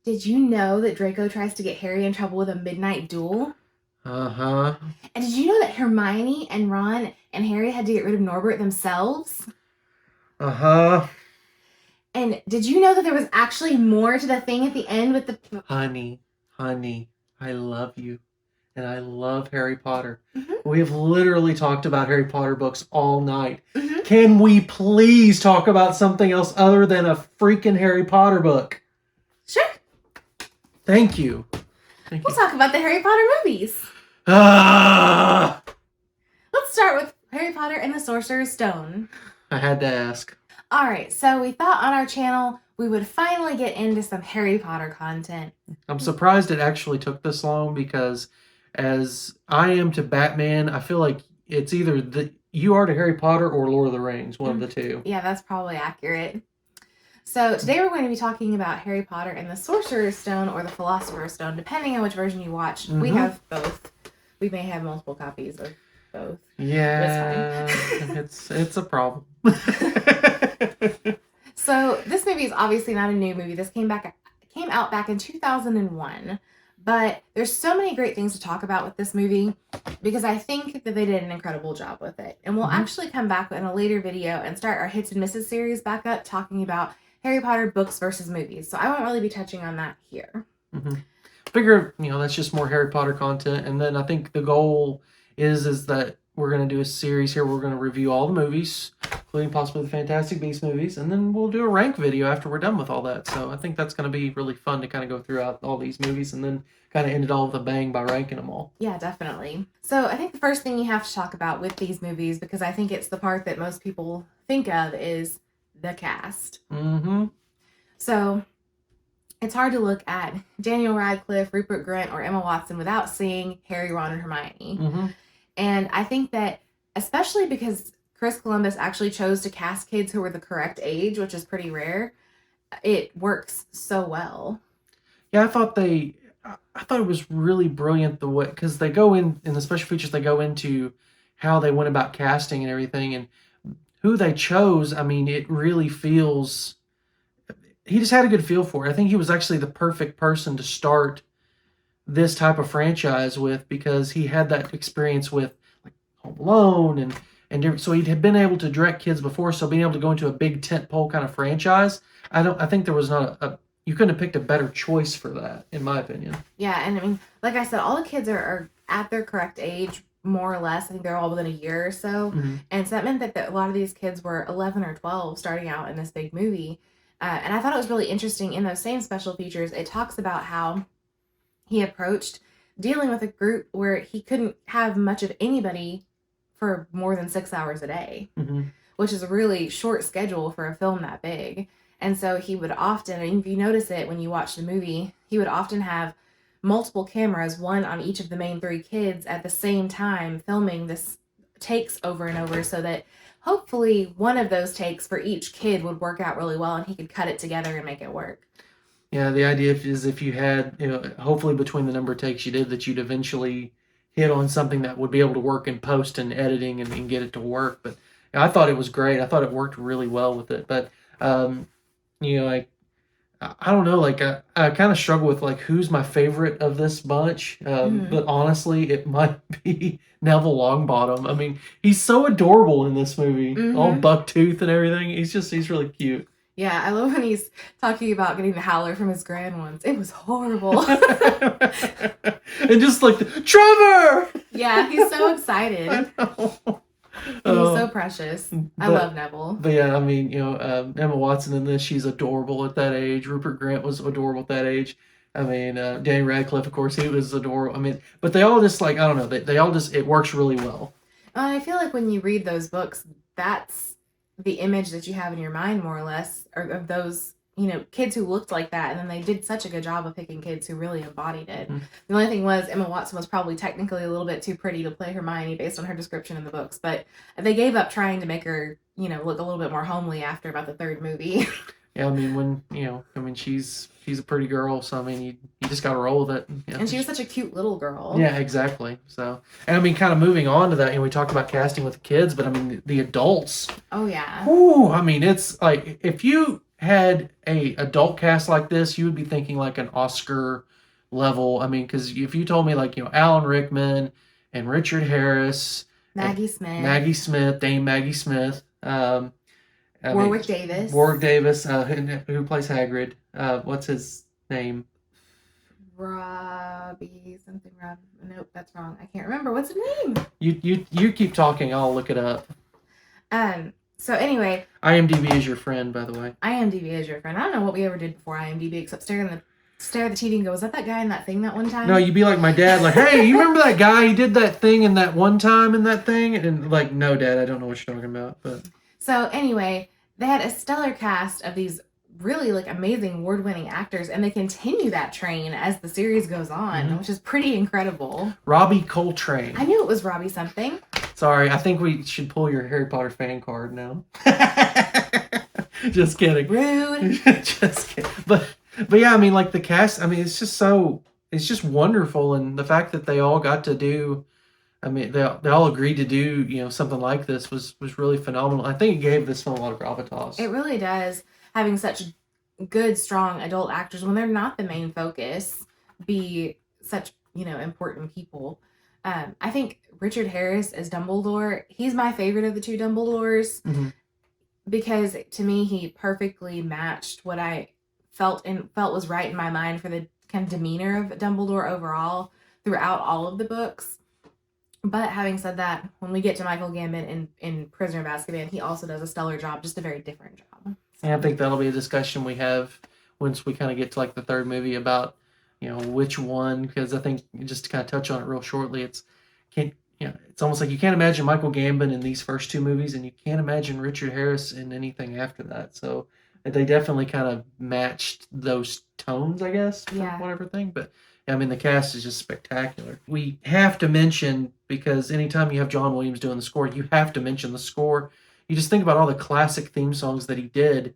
Did you know that Draco tries to get Harry in trouble with a midnight duel? Uh-huh. And did you know that Hermione and Ron and Harry had to get rid of Norbert themselves? Uh-huh. And did you know that there was actually more to the thing at the end with the... Honey, I love you. And I love Harry Potter. Mm-hmm. We have literally talked about Harry Potter books all night. Mm-hmm. Can we please talk about something else other than a freaking Harry Potter book? Sure. Thank you. We'll talk about the Harry Potter movies. Ah! Let's start with Harry Potter and the Sorcerer's Stone. I had to ask. Alright, so we thought on our channel we would finally get into some Harry Potter content. I'm surprised it actually took this long because as I am to Batman, I feel like it's either you are to Harry Potter or Lord of the Rings, one of the two. Yeah, that's probably accurate. So today we're going to be talking about Harry Potter and the Sorcerer's Stone or the Philosopher's Stone, depending on which version you watch. We have both. We may have multiple copies of both. Yeah, it's a problem. So this movie is obviously not a new movie. This came out back in 2001. But there's so many great things to talk about with this movie because I think that they did an incredible job with it. And we'll actually come back in a later video and start our Hits and Misses series back up talking about Harry Potter books versus movies. So I won't really be touching on that here. Figure, that's just more Harry Potter content. And then I think the goal is that we're going to do a series here. We're going to review all the movies, including possibly the Fantastic Beasts movies. And then we'll do a rank video after we're done with all that. So I think that's going to be really fun to kind of go throughout all these movies and then kind of end it all with a bang by ranking them all. Yeah, definitely. So I think the first thing you have to talk about with these movies, because I think it's the part that most people think of, is the cast. So it's hard to look at Daniel Radcliffe, Rupert Grint, or Emma Watson without seeing Harry, Ron, and Hermione. And I think that, especially because Chris Columbus actually chose to cast kids who were the correct age, which is pretty rare, it works so well. Yeah, I thought it was really brilliant the way, because they go in the special features, they go into how they went about casting and everything, and who they chose. I mean, it really feels, he just had a good feel for it. I think he was actually the perfect person to start this type of franchise with because he had that experience with like Home Alone and so he had been able to direct kids before. So being able to go into a big tentpole kind of franchise, I think there was not you couldn't have picked a better choice for that, in my opinion. Yeah, and I mean, like I said, all the kids are at their correct age, more or less. I think they're all within a year or so. And so that meant that a lot of these kids were 11 or 12 starting out in this big movie. And I thought it was really interesting in those same special features. It talks about how he approached dealing with a group where he couldn't have much of anybody for more than 6 hours a day, which is a really short schedule for a film that big. And so he would often, and if you notice it when you watch the movie, he would often have multiple cameras, one on each of the main three kids at the same time, filming this takes over and over so that hopefully one of those takes for each kid would work out really well and he could cut it together and make it work. Yeah, the idea is if you had, hopefully between the number of takes you did, that you'd eventually hit on something that would be able to work in post and editing and get it to work. But I thought it was great. I thought it worked really well with it. But, like, I don't know, like, I kind of struggle with, like, who's my favorite of this bunch. But honestly, it might be Neville Longbottom. I mean, he's so adorable in this movie. All bucktooth and everything. He's really cute. Yeah, I love when he's talking about getting the howler from his grand ones. It was horrible. And just like, Trevor! Yeah, he's so excited. He's so precious. I love Neville. But yeah, I mean, Emma Watson in this, she's adorable at that age. Rupert Grint was adorable at that age. I mean, Daniel Radcliffe, of course, he was adorable. I mean, but they all just, like, I don't know, they all just, it works really well. I feel like when you read those books, that's the image that you have in your mind, more or less, or of those, kids who looked like that. And then they did such a good job of picking kids who really embodied it. The only thing was Emma Watson was probably technically a little bit too pretty to play Hermione based on her description in the books. But they gave up trying to make her, look a little bit more homely after about the third movie. Yeah, I mean, she's a pretty girl, so I mean, you just gotta roll with it. And she was such a cute little girl. Yeah, exactly. So, and I mean, kind of moving on to that, we talked about casting with the kids, but I mean, the adults. Oh yeah. Ooh, I mean, it's like if you had a adult cast like this, you would be thinking like an Oscar level. I mean, because if you told me like Alan Rickman and Richard Harris, and Maggie Smith, Dame Maggie Smith, Warwick Davis, who plays Hagrid. What's his name? Robbie something. Nope, that's wrong. I can't remember. What's his name? You keep talking. I'll look it up. So anyway, IMDb is your friend, by the way. IMDb is your friend. I don't know what we ever did before IMDb except stare at the TV and go, "Was that guy in that thing that one time?" No, you'd be like my dad, like, "Hey, you remember that guy? He did that thing in that one time in that thing?" And like, "No, Dad, I don't know what you're talking about." But so anyway, they had a stellar cast of these really like amazing award-winning actors, and they continue that train as the series goes on, which is pretty incredible. Robbie Coltrane. I knew it was Robbie something. Sorry, I think we should pull your Harry Potter fan card now. Just kidding. Rude. Just kidding. But yeah, I mean, like the cast, I mean, it's just wonderful, and the fact that they all got to do, I mean, they all agreed to do, something like this was really phenomenal. I think it gave this film a lot of gravitas. It really does. Having such good, strong adult actors when they're not the main focus be such, important people. I think Richard Harris as Dumbledore, he's my favorite of the two Dumbledores because to me, he perfectly matched what I felt was right in my mind for the kind of demeanor of Dumbledore overall throughout all of the books. But having said that, when we get to Michael Gambon in Prisoner of Azkaban, he also does a stellar job, just a very different job. And I think that'll be a discussion we have once we kind of get to like the third movie about, which one, because I think just to kind of touch on it real shortly, it's almost like you can't imagine Michael Gambon in these first two movies, and you can't imagine Richard Harris in anything after that. So they definitely kind of matched those tones, I guess, for whatever thing. But I mean, the cast is just spectacular. We have to mention, because anytime you have John Williams doing the score, you have to mention the score. You just think about all the classic theme songs that he did,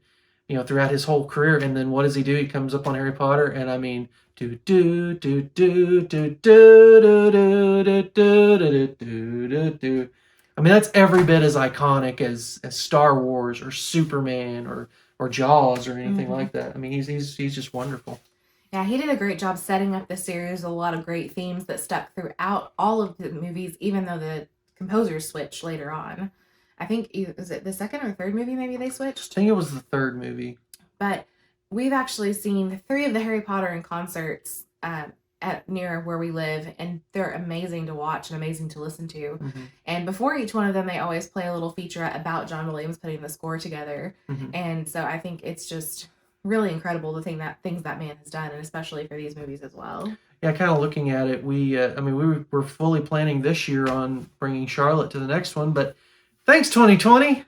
throughout his whole career, and then what does he do? He comes up on Harry Potter, and I mean, do do do do do do do do do do do do do. I mean, that's every bit as iconic as Star Wars or Superman or Jaws or anything like that. I mean, he's just wonderful. Yeah, he did a great job setting up the series. A lot of great themes that stuck throughout all of the movies, even though the composers switched later on. I think, is it the second or third movie maybe they switched? I think it was the third movie. But we've actually seen 3 of the Harry Potter in concerts at near where we live, and they're amazing to watch and amazing to listen to. And before each one of them, they always play a little featurette about John Williams putting the score together. And so I think it's just really incredible the things that man has done, and especially for these movies as well. Yeah, kind of looking at it, we were fully planning this year on bringing Charlotte to the next one, but thanks 2020.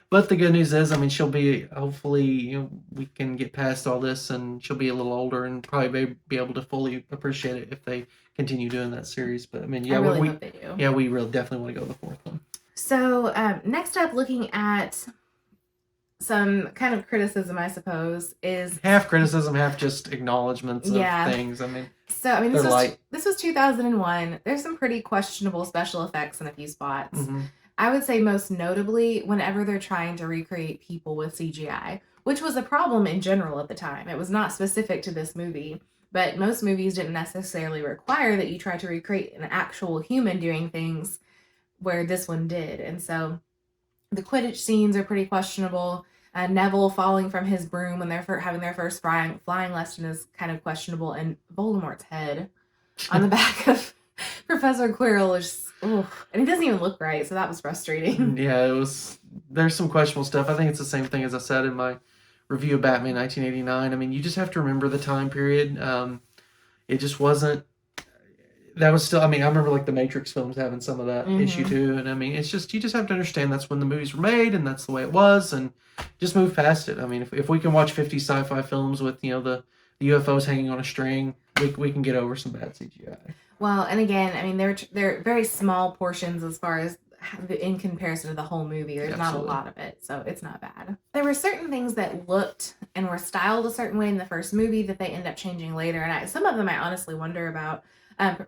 But the good news is, I mean, she'll be, hopefully, we can get past all this, and she'll be a little older and probably be able to fully appreciate it if they continue doing that series. But I mean, yeah, I really hope they do. Yeah, we really definitely want to go to the 4th one. So next up, looking at some kind of criticism, I suppose, is half criticism, half just acknowledgments of things. I mean, this was 2001. There's some pretty questionable special effects in a few spots. I would say most notably whenever they're trying to recreate people with CGI, which was a problem in general at the time. It was not specific to this movie, but most movies didn't necessarily require that you try to recreate an actual human doing things, where this one did. And so the Quidditch scenes are pretty questionable. Neville falling from his broom when they're having their first flying lesson is kind of questionable, and Voldemort's head on the back of Professor Quirrell is and he doesn't even look right, so that was frustrating. Yeah, there's some questionable stuff. I think it's the same thing as I said in my review of Batman 1989. I mean, you just have to remember the time period. It just wasn't, that was still, I mean, I remember like the Matrix films having some of that issue too, and I mean, it's just, you just have to understand that's when the movies were made, and that's the way it was, and just move past it. I mean, if we can watch 50 sci-fi films with, the UFOs hanging on a string, we can get over some bad CGI. Well, and again, I mean, they're very small portions as far as in comparison to the whole movie. There's Absolutely. not a lot of it, so it's not bad. There were certain things that looked and were styled a certain way in the first movie that they end up changing later, and some of them I honestly wonder about.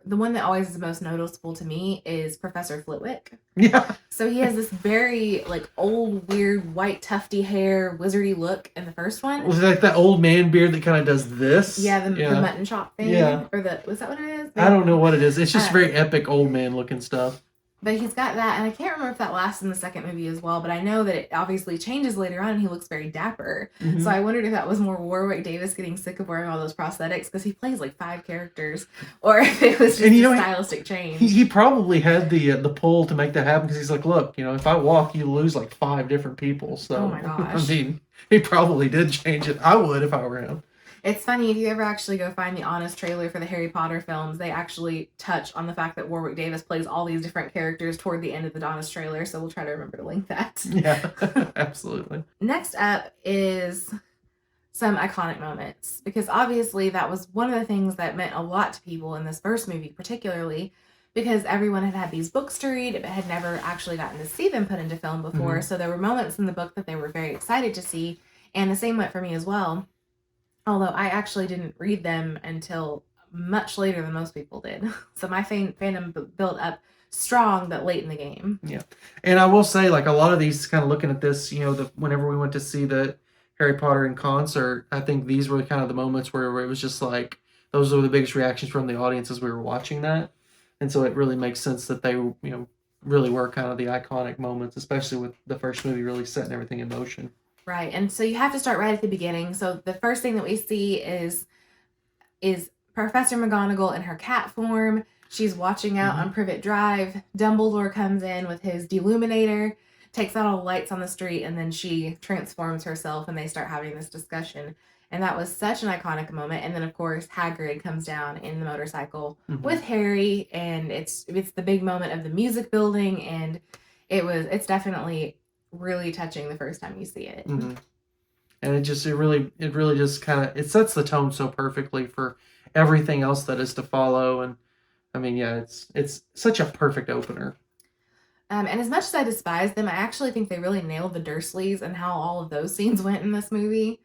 The one that always is most noticeable to me is Professor Flitwick. Yeah. So he has this very like old, weird, white, tufty hair, wizardy look in the first one. Was it like that old man beard that kind of does this? Yeah, the mutton chop thing. Yeah. Or was that what it is? I don't know what it is. It's just very epic old man looking stuff. But he's got that, and I can't remember if that lasts in the second movie as well, but I know that it obviously changes later on, and he looks very dapper. Mm-hmm. So I wondered if that was more Warwick Davis getting sick of wearing all those prosthetics, because he plays like 5 characters, or if it was just a stylistic change. He probably had the pull to make that happen, because he's like, look, if I walk, you lose like 5 different people. So, oh my gosh. I mean, he probably did change it. I would if I were him. It's funny, if you ever actually go find the honest trailer for the Harry Potter films, they actually touch on the fact that Warwick Davis plays all these different characters toward the end of the honest trailer, so we'll try to remember to link that. Yeah, absolutely. Next up is some iconic moments, because obviously that was one of the things that meant a lot to people in this first movie, particularly because everyone had had these books to read, but had never actually gotten to see them put into film before, mm-hmm. So there were moments in the book that they were very excited to see, and the same went for me as well. Although I actually didn't read them until much later than most people did. So my fandom built up strong but late in the game. Yeah. And I will say, like, a lot of these, kind of looking at this, whenever we went to see the Harry Potter in concert, I think these were kind of the moments where it was just like, those were the biggest reactions from the audience as we were watching that. And so it really makes sense that they, really were kind of the iconic moments, especially with the first movie really setting everything in motion. Right, and so you have to start right at the beginning. So the first thing that we see is Professor McGonagall in her cat form. She's watching out on Privet Drive. Dumbledore comes in with his deluminator, takes out all the lights on the street, and then she transforms herself, and they start having this discussion. And that was such an iconic moment. And then, of course, Hagrid comes down in the motorcycle with Harry, and it's the big moment of the music building, and it's definitely really touching the first time you see it. Mm-hmm. And it really just kind of, it sets the tone so perfectly for everything else that is to follow. And I mean, yeah, it's such a perfect opener. And as much as I despise them, I actually think they really nailed the Dursleys and how all of those scenes went in this movie.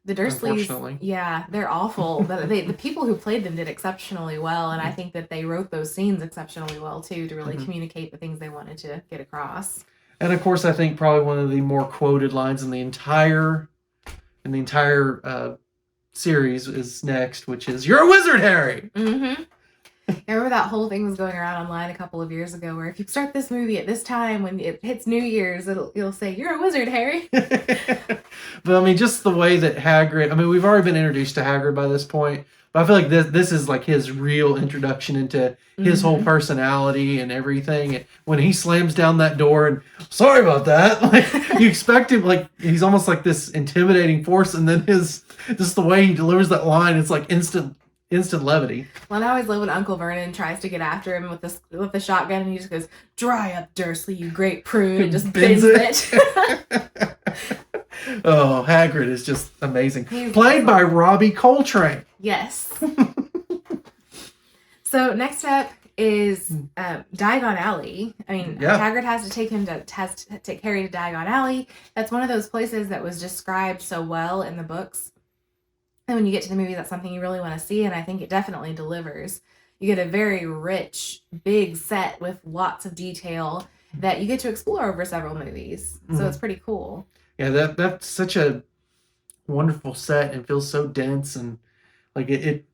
The Dursleys, yeah, they're awful, but the people who played them did exceptionally well, and I think that they wrote those scenes exceptionally well too, to really communicate the things they wanted to get across. And of course, I think probably one of the more quoted lines in the entire series is next, which is, "You're a wizard, Harry!" Mm-hmm. I remember that whole thing was going around online a couple of years ago, where if you start this movie at this time, when it hits New Year's, it'll say, "You're a wizard, Harry." But I mean, just the way that Hagrid, I mean, we've already been introduced to Hagrid by this point, but I feel like this is like his real introduction into his whole personality and everything. And when he slams down that door and, "Sorry about that," like, you expect him, like, he's almost like this intimidating force, and then just the way he delivers that line, it's like instant levity. Well, I always love when Uncle Vernon tries to get after him with the shotgun, and he just goes, "Dry up, Dursley, you great prune," and just bends it. Oh, Hagrid is just amazing. Played by Robbie Coltrane. Yes. So next up is Diagon Alley. I mean, Hagrid has to take take Harry to Diagon Alley. That's one of those places that was described so well in the books. And when you get to the movie, that's something you really want to see, and I think it definitely delivers. You get a very rich, big set with lots of detail that you get to explore over several movies. So it's pretty cool. Yeah, that's such a wonderful set, and feels so dense, and like it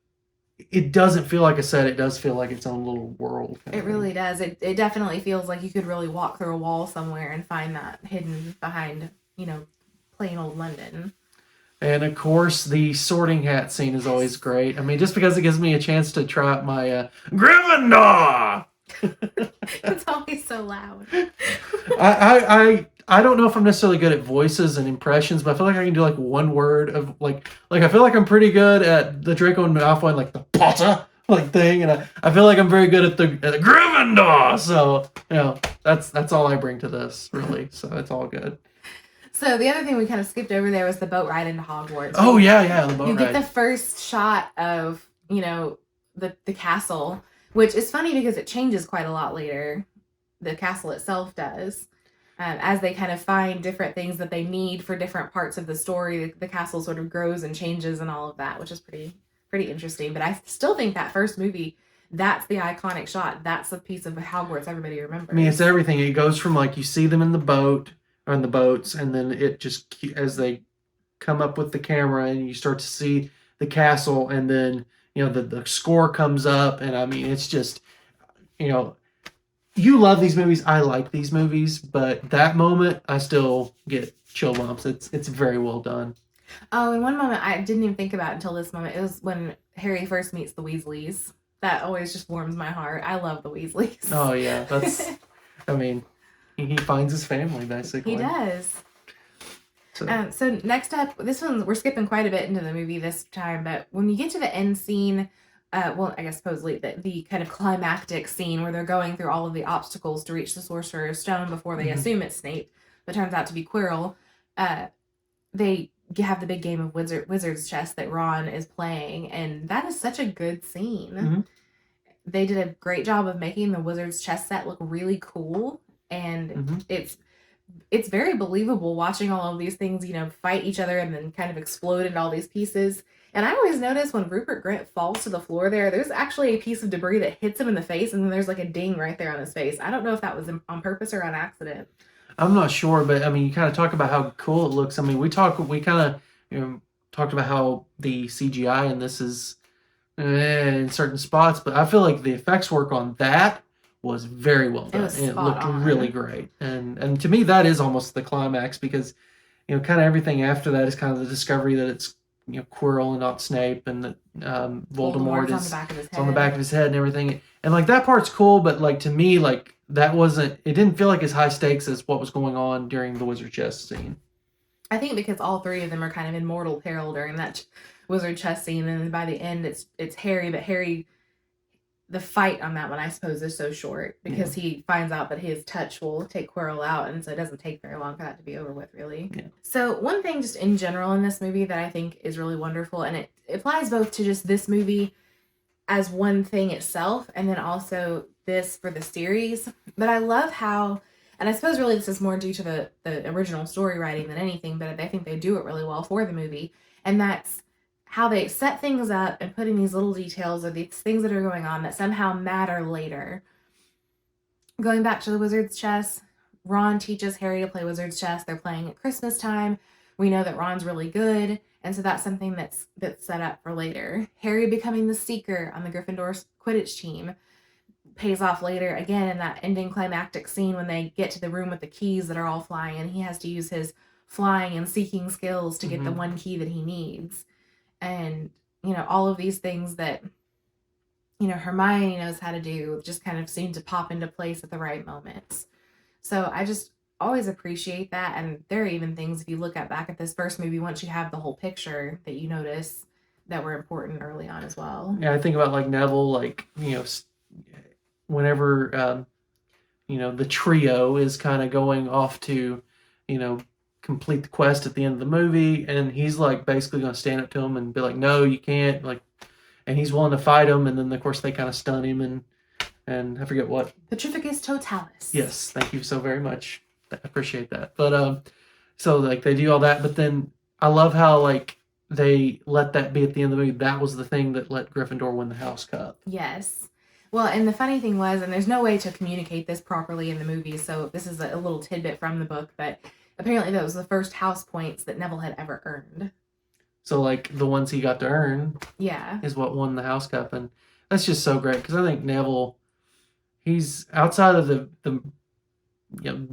doesn't feel like a set. It does feel like its own little world. It really does. It definitely feels like you could really walk through a wall somewhere and find that hidden behind, plain old London. And of course, the sorting hat scene is always great. I mean, just because it gives me a chance to try out my Gryffindor. It's always so loud. I don't know if I'm necessarily good at voices and impressions, but I feel like I can do like one word of like I feel like I'm pretty good at the Draco and Malfoy, like the Potter like thing, and I feel like I'm very good at the Gryffindor. So that's all I bring to this, really. So it's all good. So the other thing we kind of skipped over there was the boat ride into Hogwarts. Oh yeah, the boat ride. You get the first shot of the castle, which is funny because it changes quite a lot later. the castle itself does. As they kind of find different things that they need for different parts of the story, the castle sort of grows and changes and all of that, which is pretty interesting. But I still think that first movie, that's the iconic shot. That's the piece of Hogwarts everybody remembers. I mean, it's everything. It goes from like you see them in the boat or in the boats, and then it just as they come up with the camera, and you start to see the castle, and then the score comes up, and I mean, it's just you know you love these movies. I like these movies, but that moment, I still get chill bumps. It's very well done. Oh, and one moment I didn't even think about until this moment. It was when Harry first meets the Weasleys. That always just warms my heart. I love the Weasleys. Oh yeah, that's. I mean, he finds his family basically. He does. So next up, this one we're skipping quite a bit into the movie this time, but when you get to the end scene, well, I guess supposedly the kind of climactic scene where they're going through all of the obstacles to reach the Sorcerer's Stone before they assume it's Snape, but turns out to be Quirrell. They have the big game of Wizard's Chess that Ron is playing, and that is such a good scene. Mm-hmm. They did a great job of making the Wizard's Chess set look really cool, and it's very believable watching all of these things, fight each other and then kind of explode into all these pieces. And I always notice when Rupert Grint falls to the floor there's actually a piece of debris that hits him in the face, and then there's like a ding right there on his face. I don't know if that was on purpose or on accident. I'm not sure, but I mean, you kind of talk about how cool it looks. I mean, we kind of talked about how the CGI in this is in certain spots, but I feel like the effects work on that was very well done. It looked really great, and to me that is almost the climax, because kind of everything after that is kind of the discovery that it's Quirrell and not Snape, and that Voldemort is on the back of his head and everything, and like that part's cool, but like to me like that it didn't feel like as high stakes as what was going on during the Wizard Chess scene. I think because all three of them are kind of in mortal peril during that Wizard Chess scene, and then by the end it's Harry, but Harry, the fight on that one, I suppose, is so short because he finds out that his touch will take Quirrell out, and so it doesn't take very long for that to be over with, really. Yeah. So one thing just in general in this movie that I think is really wonderful, and it applies both to just this movie as one thing itself, and then also this for the series, but I love how, and I suppose really this is more due to the original story writing than anything, but I think they do it really well for the movie, and that's how they set things up and put in these little details or these things that are going on that somehow matter later. Going back to the Wizard's Chess, Ron teaches Harry to play Wizard's Chess. They're playing at Christmas time. We know that Ron's really good, and so that's something that's set up for later. Harry becoming the Seeker on the Gryffindor Quidditch team pays off later, again, in that ending climactic scene when they get to the room with the keys that are all flying, and he has to use his flying and seeking skills to get the one key that he needs. And, all of these things that, Hermione knows how to do just kind of seem to pop into place at the right moments. So I just always appreciate that. And there are even things, if you look back at this first movie, once you have the whole picture, that you notice that were important early on as well. Yeah, I think about like Neville, like, whenever, the trio is kind of going off to, complete the quest at the end of the movie, and he's like basically going to stand up to him and be like, no, you can't, like, and he's willing to fight him, and then of course they kind of stun him, and I forget what. Petrificus Totalis. Yes, thank you so very much. I appreciate that. But so like they do all that, but then I love how like they let that be at the end of the movie. That was the thing that let Gryffindor win the House Cup. Yes. Well, and the funny thing was, and there's no way to communicate this properly in the movie, so this is a little tidbit from the book, but apparently that was the first house points that Neville had ever earned. So, like, the ones he got to earn is what won the House Cup. And that's just so great, because I think Neville, he's outside of the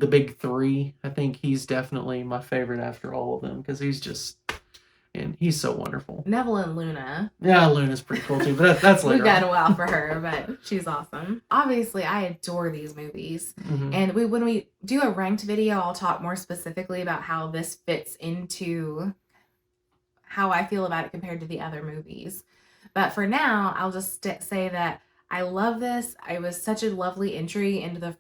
big three, I think he's definitely my favorite after all of them, because he's so wonderful. Neville and Luna. Yeah, Luna's pretty cool too, but that's later. We've got a while for her, but she's awesome. Obviously, I adore these movies. And when we do a ranked video, I'll talk more specifically about how this fits into how I feel about it compared to the other movies. But for now, I'll just say that I love this. It was such a lovely entry into the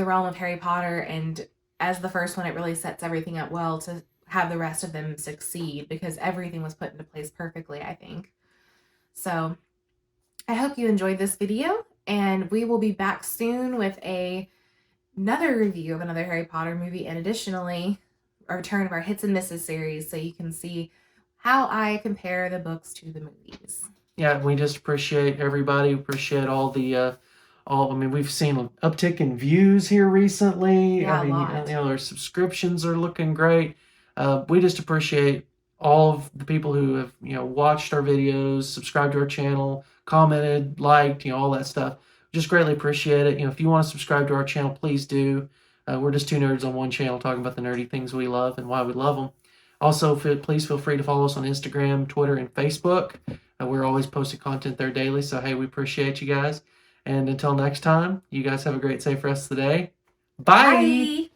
realm of Harry Potter, and as the first one, it really sets everything up well to have the rest of them succeed, because everything was put into place perfectly, I think. So I hope you enjoyed this video, and we will be back soon with another review of another Harry Potter movie, and additionally, a return of our Hits and Misses series, so you can see how I compare the books to the movies. Yeah, we just appreciate everybody. Appreciate all the all. I mean, we've seen an uptick in views here recently. Yeah, I a mean, lot. our subscriptions are looking great. We just appreciate all of the people who have watched our videos, subscribed to our channel, commented, liked, all that stuff. Just greatly appreciate it. If you want to subscribe to our channel, please do. We're just two nerds on one channel talking about the nerdy things we love and why we love them. Also, please feel free to follow us on Instagram, Twitter, and Facebook. We're always posting content there daily, so hey, we appreciate you guys. And until next time, you guys have a great, safe rest of the day. Bye! Bye.